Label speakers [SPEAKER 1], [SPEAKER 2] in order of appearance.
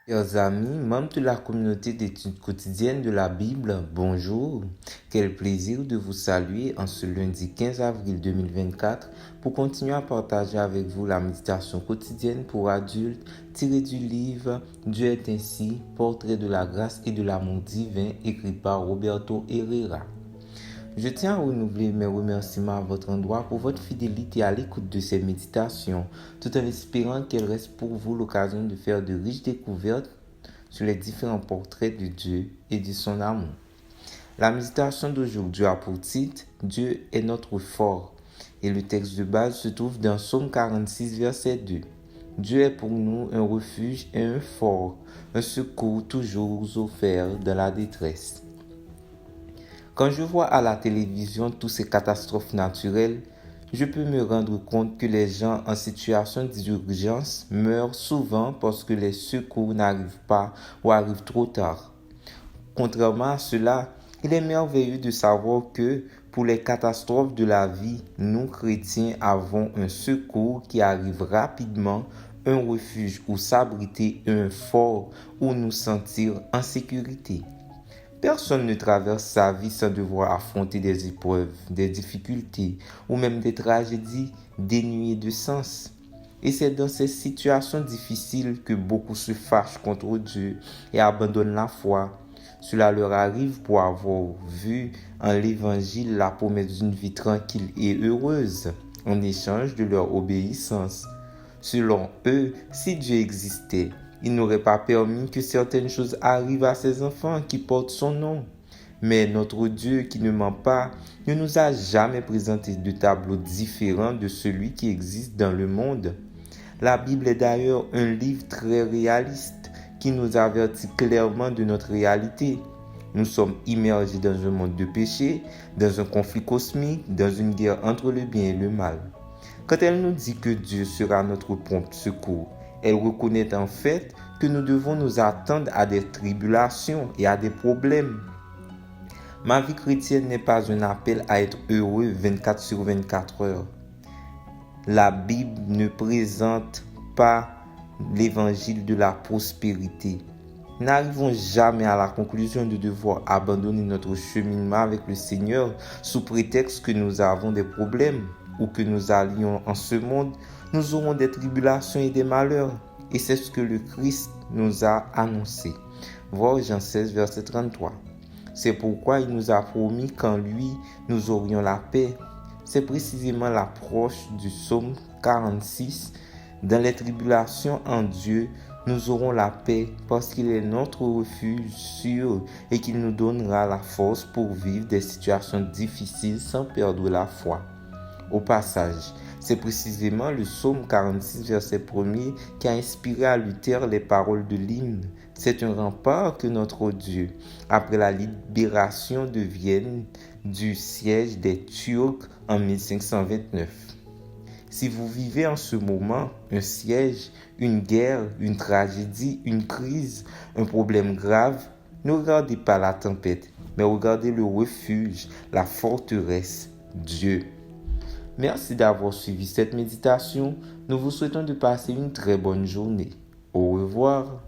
[SPEAKER 1] Chers amis, membres de la communauté d'études quotidiennes de la Bible, bonjour. Quel plaisir de vous saluer en ce lundi 15 avril 2024 pour continuer à partager avec vous la méditation quotidienne pour adultes tirée du livre Dieu est ainsi, portrait de la grâce et de l'amour divin écrit par Roberto Herrera. Je tiens à renouveler mes remerciements à votre endroit pour votre fidélité à l'écoute de ces méditations, tout en espérant qu'elles restent pour vous l'occasion de faire de riches découvertes sur les différents portraits de Dieu et de son amour. La méditation d'aujourd'hui a pour titre « Dieu est notre fort » et le texte de base se trouve dans Psaume 46, verset 2. Dieu est pour nous un refuge et un fort, un secours toujours offert dans la détresse. Quand je vois à la télévision toutes ces catastrophes naturelles, je peux me rendre compte que les gens en situation d'urgence meurent souvent parce que les secours n'arrivent pas ou arrivent trop tard. Contrairement à cela, il est merveilleux de savoir que pour les catastrophes de la vie, nous chrétiens avons un secours qui arrive rapidement, un refuge où s'abriter, un fort où nous sentir en sécurité. Personne ne traverse sa vie sans devoir affronter des épreuves, des difficultés ou même des tragédies dénuées de sens. Et c'est dans ces situations difficiles que beaucoup se fâchent contre Dieu et abandonnent la foi. Cela leur arrive pour avoir vu en l'Évangile la promesse d'une vie tranquille et heureuse en échange de leur obéissance. Selon eux, si Dieu existait, il n'aurait pas permis que certaines choses arrivent à ses enfants qui portent son nom. Mais notre Dieu qui ne ment pas ne nous a jamais présenté de tableau différent de celui qui existe dans le monde. La Bible est d'ailleurs un livre très réaliste qui nous avertit clairement de notre réalité. Nous sommes immergés dans un monde de péché, dans un conflit cosmique, dans une guerre entre le bien et le mal. Quand elle nous dit que Dieu sera notre prompt secours, elle reconnaît en fait que nous devons nous attendre à des tribulations et à des problèmes. Ma vie chrétienne n'est pas un appel à être heureux 24 sur 24 heures. La Bible ne présente pas l'évangile de la prospérité. N'arrivons jamais à la conclusion de devoir abandonner notre cheminement avec le Seigneur sous prétexte que nous avons des problèmes ou que nous allions en ce monde, nous aurons des tribulations et des malheurs. Et c'est ce que le Christ nous a annoncé. Voir Jean 16, verset 33. C'est pourquoi il nous a promis qu'en lui, nous aurions la paix. C'est précisément l'approche du psaume 46. Dans les tribulations en Dieu, nous aurons la paix parce qu'il est notre refuge sûr et qu'il nous donnera la force pour vivre des situations difficiles sans perdre la foi. Au passage, c'est précisément le psaume 46, verset 1er, qui a inspiré à Luther les paroles de l'hymne. C'est un rempart que notre Dieu, après la libération de Vienne du siège des Turcs en 1529. Si vous vivez en ce moment un siège, une guerre, une tragédie, une crise, un problème grave, ne regardez pas la tempête, mais regardez le refuge, la forteresse, Dieu. Merci d'avoir suivi cette méditation. Nous vous souhaitons de passer une très bonne journée. Au revoir.